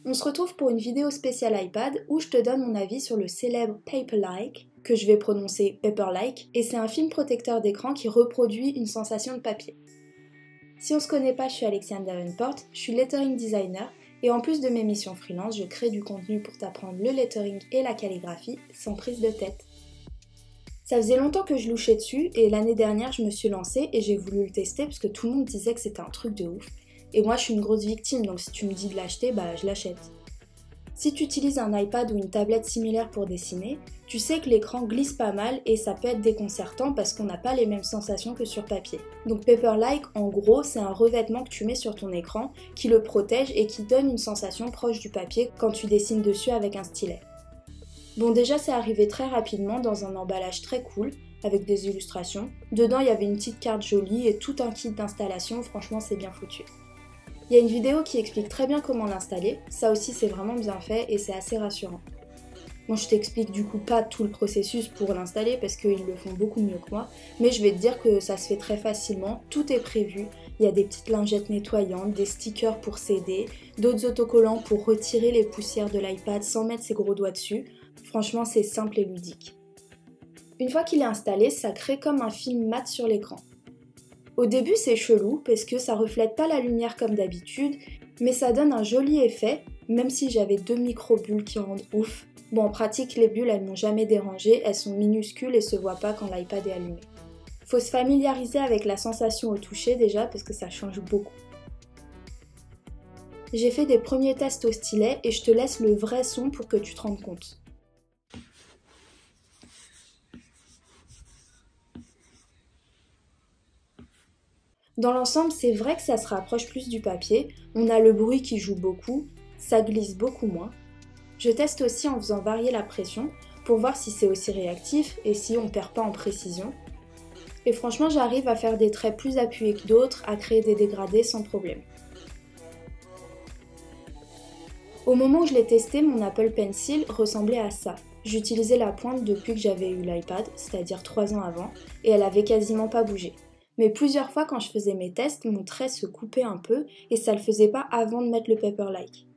On se retrouve pour une vidéo spéciale iPad où je te donne mon avis sur le célèbre Paperlike, que je vais prononcer Paperlike, et c'est un film protecteur d'écran qui reproduit une sensation de papier. Si on se connaît pas, je suis Alexiane Davenport, je suis lettering designer, et en plus de mes missions freelance, je crée du contenu pour t'apprendre le lettering et la calligraphie sans prise de tête. Ça faisait longtemps que je louchais dessus, et l'année dernière je me suis lancée et j'ai voulu le tester parce que tout le monde disait que c'était un truc de ouf. Et moi je suis une grosse victime, donc si tu me dis de l'acheter, je l'achète. Si tu utilises un iPad ou une tablette similaire pour dessiner, tu sais que l'écran glisse pas mal et ça peut être déconcertant parce qu'on n'a pas les mêmes sensations que sur papier. Donc Paperlike, en gros, c'est un revêtement que tu mets sur ton écran qui le protège et qui donne une sensation proche du papier quand tu dessines dessus avec un stylet. Bon, déjà c'est arrivé très rapidement dans un emballage très cool, avec des illustrations. Dedans il y avait une petite carte jolie et tout un kit d'installation, franchement c'est bien foutu. Il y a une vidéo qui explique très bien comment l'installer, ça aussi c'est vraiment bien fait et c'est assez rassurant. Bon, je t'explique du coup pas tout le processus pour l'installer parce qu'ils le font beaucoup mieux que moi, mais je vais te dire que ça se fait très facilement, tout est prévu, il y a des petites lingettes nettoyantes, des stickers pour s'aider, d'autres autocollants pour retirer les poussières de l'iPad sans mettre ses gros doigts dessus, franchement c'est simple et ludique. Une fois qu'il est installé, ça crée comme un film mat sur l'écran. Au début c'est chelou parce que ça reflète pas la lumière comme d'habitude, mais ça donne un joli effet, même si j'avais 2 micro-bulles qui rendent ouf. Bon, en pratique les bulles elles m'ont jamais dérangée, elles sont minuscules et se voient pas quand l'iPad est allumé. Faut se familiariser avec la sensation au toucher déjà parce que ça change beaucoup. J'ai fait des premiers tests au stylet et je te laisse le vrai son pour que tu te rendes compte. Dans l'ensemble, c'est vrai que ça se rapproche plus du papier, on a le bruit qui joue beaucoup, ça glisse beaucoup moins. Je teste aussi en faisant varier la pression pour voir si c'est aussi réactif et si on perd pas en précision. Et franchement, j'arrive à faire des traits plus appuyés que d'autres, à créer des dégradés sans problème. Au moment où je l'ai testé, mon Apple Pencil ressemblait à ça. J'utilisais la pointe depuis que j'avais eu l'iPad, c'est-à-dire 3 ans avant, et elle avait quasiment pas bougé. Mais plusieurs fois quand je faisais mes tests, mon trait se coupait un peu et ça le faisait pas avant de mettre le Paperlike.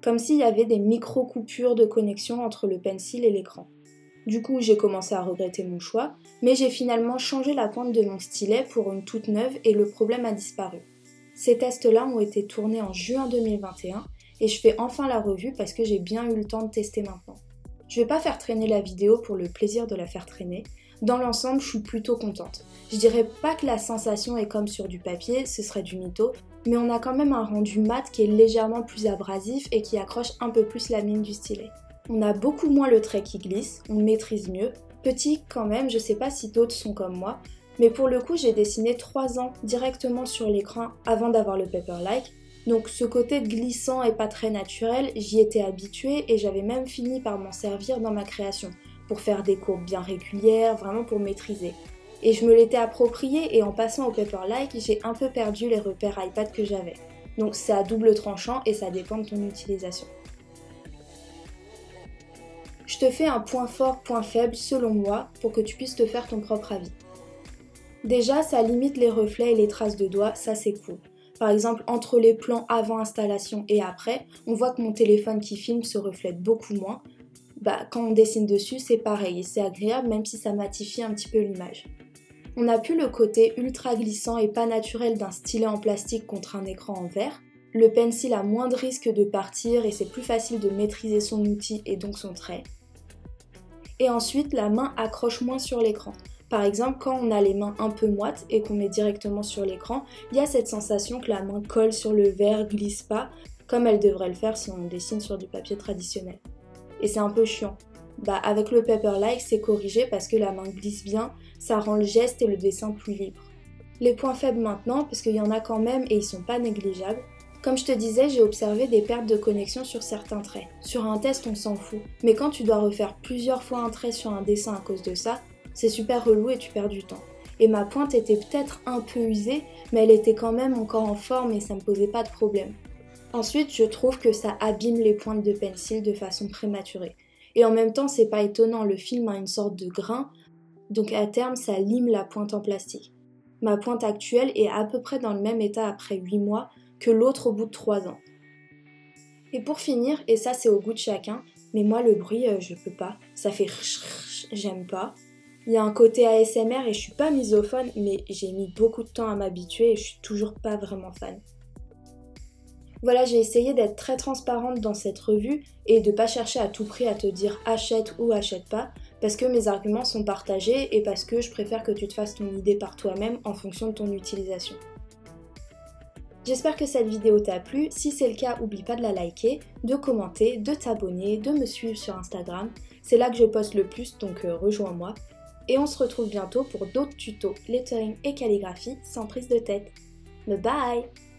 Comme s'il y avait des micro-coupures de connexion entre le pencil et l'écran. Du coup, j'ai commencé à regretter mon choix, mais j'ai finalement changé la pointe de mon stylet pour une toute neuve et le problème a disparu. Ces tests-là ont été tournés en juin 2021 et je fais enfin la revue parce que j'ai bien eu le temps de tester maintenant. Je vais pas faire traîner la vidéo pour le plaisir de la faire traîner. Dans l'ensemble, je suis plutôt contente. Je dirais pas que la sensation est comme sur du papier, ce serait du mytho, mais on a quand même un rendu mat qui est légèrement plus abrasif et qui accroche un peu plus la mine du stylet. On a beaucoup moins le trait qui glisse, on maîtrise mieux. Petit quand même, je sais pas si d'autres sont comme moi, mais pour le coup j'ai dessiné 3 ans directement sur l'écran avant d'avoir le Paperlike, donc ce côté glissant et pas très naturel, j'y étais habituée et j'avais même fini par m'en servir dans ma création, pour faire des courbes bien régulières, vraiment pour maîtriser. Et je me l'étais approprié et en passant au Paperlike, j'ai un peu perdu les repères iPad que j'avais. Donc c'est à double tranchant et ça dépend de ton utilisation. Je te fais un point fort, point faible selon moi pour que tu puisses te faire ton propre avis. Déjà, ça limite les reflets et les traces de doigts, ça c'est cool. Par exemple, entre les plans avant installation et après, on voit que mon téléphone qui filme se reflète beaucoup moins. Quand on dessine dessus, c'est pareil et c'est agréable même si ça matifie un petit peu l'image. On n'a plus le côté ultra glissant et pas naturel d'un stylet en plastique contre un écran en verre. Le pencil a moins de risque de partir et c'est plus facile de maîtriser son outil et donc son trait. Et ensuite, la main accroche moins sur l'écran. Par exemple, quand on a les mains un peu moites et qu'on met directement sur l'écran, il y a cette sensation que la main colle sur le verre, glisse pas, comme elle devrait le faire si on dessine sur du papier traditionnel. Et c'est un peu chiant. Avec le Paperlike, c'est corrigé parce que la main glisse bien, ça rend le geste et le dessin plus libre. Les points faibles maintenant, parce qu'il y en a quand même et ils sont pas négligeables. Comme je te disais, j'ai observé des pertes de connexion sur certains traits. Sur un test, on s'en fout. Mais quand tu dois refaire plusieurs fois un trait sur un dessin à cause de ça, c'est super relou et tu perds du temps. Et ma pointe était peut-être un peu usée, mais elle était quand même encore en forme et ça me posait pas de problème. Ensuite, je trouve que ça abîme les pointes de pencil de façon prématurée. Et en même temps, c'est pas étonnant, le film a une sorte de grain, donc à terme, ça lime la pointe en plastique. Ma pointe actuelle est à peu près dans le même état après 8 mois que l'autre au bout de 3 ans. Et pour finir, et ça c'est au goût de chacun, mais moi le bruit je peux pas, ça fait j'aime pas. Il y a un côté ASMR et je suis pas misophone, mais j'ai mis beaucoup de temps à m'habituer et je suis toujours pas vraiment fan. Voilà, j'ai essayé d'être très transparente dans cette revue et de pas chercher à tout prix à te dire achète ou achète pas, parce que mes arguments sont partagés et parce que je préfère que tu te fasses ton idée par toi-même en fonction de ton utilisation. J'espère que cette vidéo t'a plu, si c'est le cas, oublie pas de la liker, de commenter, de t'abonner, de me suivre sur Instagram, c'est là que je poste le plus donc rejoins-moi. Et on se retrouve bientôt pour d'autres tutos lettering et calligraphie sans prise de tête. Bye bye!